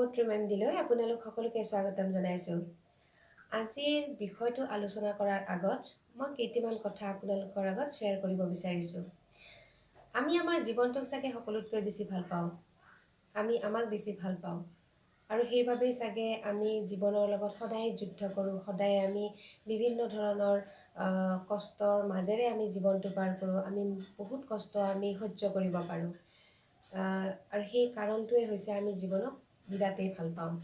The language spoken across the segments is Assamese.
পোট্ৰি মেমদিলৈ আপোনালোক সকলোকে স্বাগতম জনাইছোঁ। আজিৰ বিষয়টো আলোচনা কৰাৰ আগত মই কেইটামান কথা আপোনালোকৰ আগত শ্বেয়াৰ কৰিব বিচাৰিছোঁ। আমি আমাৰ জীৱনটোক চাগে সকলোতকৈ বেছি ভাল পাওঁ। আমি আমাক বেছি ভাল পাওঁ আৰু সেইবাবেই চাগে আমি জীৱনৰ লগত সদায় যুদ্ধ কৰোঁ। সদায় আমি বিভিন্ন ধৰণৰ কষ্টৰ মাজেৰে আমি জীৱনটো পাৰ কৰোঁ। আমি বহুত কষ্ট আমি সহ্য কৰিব পাৰোঁ আৰু সেই কাৰণটোৱে হৈছে আমি জীৱনক বিৰাটেই ভাল পাওঁ।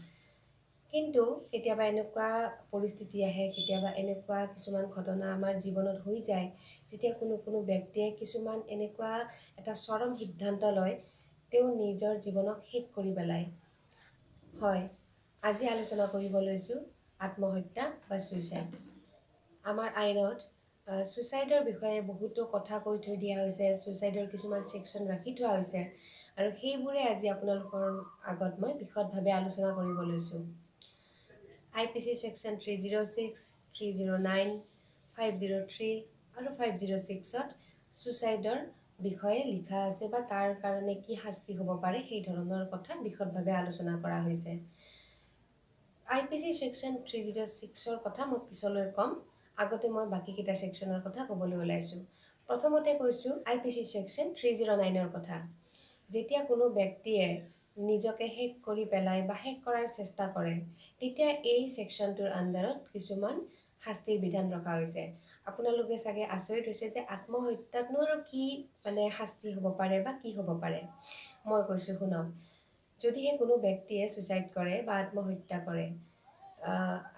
কিন্তু কেতিয়াবা এনেকুৱা পৰিস্থিতি আহে, কেতিয়াবা এনেকুৱা কিছুমান ঘটনা আমাৰ জীৱনত হৈ যায় যেতিয়া কোনো ব্যক্তিয়ে কিছুমান এনেকুৱা এটা চৰম সিদ্ধান্ত লয়, তেওঁ নিজৰ জীৱনক শেষ কৰি পেলায়। হয়, আজি আলোচনা কৰিব লৈছোঁ আত্মহত্যা বা ছুইচাইড। আমাৰ আইনত ছুইচাইডৰ বিষয়ে বহুতো কথা কৈ থৈ দিয়া হৈছে, ছুইচাইডৰ কিছুমান ছেকশ্যন ৰাখি থোৱা হৈছে আৰু সেইবোৰে আজি আপোনালোকৰ আগত মই বিশদভাৱে আলোচনা কৰিব লৈছোঁ। IPC ছেকশ্যন 306, 309, 503 আৰু 506ত ছুইচাইডৰ বিষয়ে লিখা আছে বা তাৰ কাৰণে কি শাস্তি হ'ব পাৰে সেই ধৰণৰ কথা বিশদভাৱে আলোচনা কৰা হৈছে। IPC ছেকশ্যন 306ৰ কথা মই পিছলৈ ক'ম। আগতে মই বাকীকেইটা ছেকশ্যনৰ কথা ক'বলৈ ওলাইছোঁ। প্ৰথমতে কৈছোঁ IPC ছেকশ্যন 309ৰ কথা। যেতিয়া কোনো ব্যক্তিয়ে নিজকে শেষ কৰি পেলাই বা শেষ কৰাৰ চেষ্টা কৰে, তেতিয়া এই ছেকশ্যনটোৰ আণ্ডাৰত কিছুমান শাস্তিৰ বিধান ৰখা হৈছে। আপোনালোকে চাগে আচৰিত হৈছে যে আত্মহত্যাতনো আৰু কি শাস্তি হ'ব পাৰে বা কি হ'ব পাৰে। মই কৈছোঁ শুনক। যদিহে কোনো ব্যক্তিয়ে ছুইচাইড কৰে বা আত্মহত্যা কৰে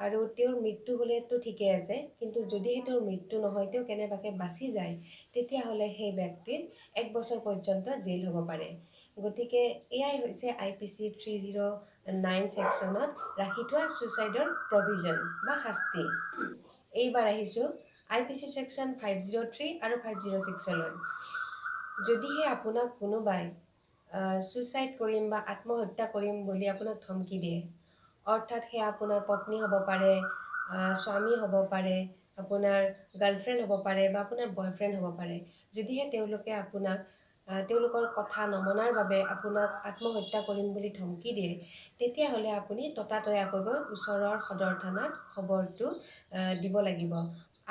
আৰু তেওঁৰ মৃত্যু হ'লেতো ঠিকে আছে, কিন্তু যদিহে তেওঁৰ মৃত্যু নহয়, তেওঁ কেনেবাকৈ বাচি যায়, তেতিয়াহ'লে সেই ব্যক্তিৰ 1 বছৰ পৰ্যন্ত জেইল হ'ব পাৰে। গতিকে এয়াই হৈছে IPC 309 ছেকশ্যনত ৰাখি থোৱা ছুইচাইডৰ প্ৰভিজন বা শাস্তি। এইবাৰ আহিছোঁ IPC ছেকশ্যন 503 আৰু 506লৈ। যদিহে আপোনাক কোনোবাই ছুইচাইড কৰিম বা আত্মহত্যা কৰিম বুলি আপোনাক ধমকি দিয়ে, অৰ্থাৎ সেয়া আপোনাৰ পত্নী হ'ব পাৰে, স্বামী হ'ব পাৰে, আপোনাৰ গাৰ্লফ্ৰেণ্ড হ'ব পাৰে বা আপোনাৰ বয়ফ্ৰেণ্ড হ'ব পাৰে। যদিহে তেওঁলোকে আপোনাক তেওঁলোকৰ কথা নমনাৰ বাবে আপোনাক আত্মহত্যা কৰিম বুলি ধমকি দিয়ে, তেতিয়াহ'লে আপুনি ততাতৈয়াকৈ গৈ ওচৰৰ সদৰ থানাত খবৰটো দিব লাগিব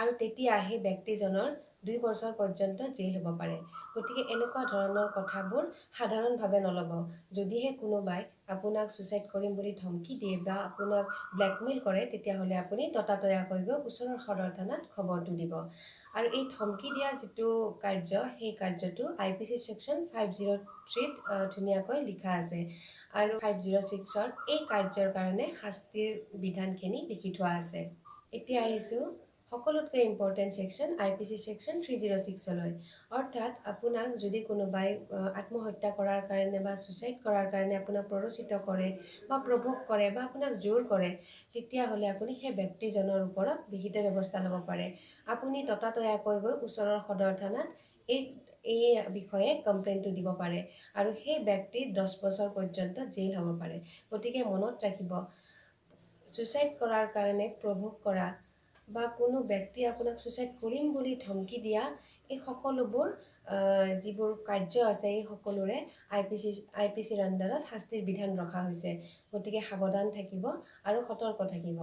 আৰু তেতিয়া সেই ব্যক্তিজনৰ 2 বছৰ পৰ্যন্ত জেইল হ'ব পাৰে। গতিকে এনেকুৱা ধৰণৰ কথাবোৰ সাধাৰণভাৱে নল'ব। যদিহে কোনোবাই আপোনাক ছুইচাইড কৰিম বুলি ধমকি দিয়ে বা আপোনাক ব্লেকমেইল কৰে, তেতিয়াহ'লে আপুনি ততাতৈয়াকৈ গৈ ওচৰৰ সদৰ থানাত খবৰটো দিব। আৰু এই ধমকি দিয়া যিটো কাৰ্য, সেই কাৰ্যটো IPC ছেকশ্যন 503ত ধুনীয়াকৈ লিখা আছে আৰু 506ত এই কাৰ্যৰ কাৰণে শাস্তিৰ বিধানখিনি লিখি থোৱা আছে। এতিয়া আহিছোঁ সকলোতকৈ ইম্পৰ্টেণ্ট ছেকশ্যন IPC ছেকশ্যন 306লৈ। অৰ্থাৎ আপোনাক যদি কোনোবাই আত্মহত্যা কৰাৰ কাৰণে বা ছুইচাইড কৰাৰ কাৰণে আপোনাক প্ৰৰোচিত কৰে বা প্ৰভোক কৰে বা আপোনাক জোৰ কৰে, তেতিয়াহ'লে আপুনি সেই ব্যক্তিজনৰ ওপৰত বিহিত ব্যৱস্থা ল'ব পাৰে। আপুনি ততাতৈয়াকৈ গৈ ওচৰৰ সদৰ থানাত এই বিষয়ে কমপ্লেইনটো দিব পাৰে আৰু সেই ব্যক্তিৰ 10 বছৰ পৰ্যন্ত জেইল হ'ব পাৰে। গতিকে মনত ৰাখিব, ছুইচাইড কৰাৰ কাৰণে প্ৰভোক কৰা বা কোনো ব্যক্তি আপোনাক ছুইচাইড কৰিম বুলি ধমকি দিয়া, এই সকলোবোৰ যিবোৰ কাৰ্য আছে, এই সকলোৰে IPCৰ আণ্ডাৰত শাস্তিৰ বিধান ৰখা হৈছে। গতিকে সাৱধান থাকিব আৰু সতৰ্ক থাকিব।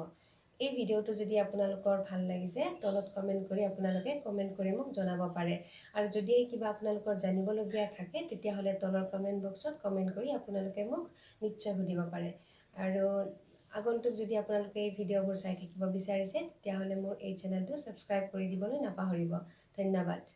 এই ভিডিঅ'টো যদি আপোনালোকৰ ভাল লাগিছে, তলত কমেণ্ট কৰি আপোনালোকে কমেণ্ট কৰি মোক জনাব পাৰে। আৰু যদি কিবা আপোনালোকৰ জানিবলগীয়া থাকে, তেতিয়াহ'লে তলৰ কমেণ্ট বক্সত কমেণ্ট কৰি আপোনালোকে মোক নিশ্চয় সুধিব পাৰে। আৰু আগন্তুক যদি আপোনালোকে এই ভিডিঅ'বোৰ চাই থাকিব বিচাৰিছে, তেতিয়াহ'লে মোৰ এই চেনেলটো ছাবস্ক্ৰাইব কৰি দিবলৈ নাপাহৰিব। ধন্যবাদ।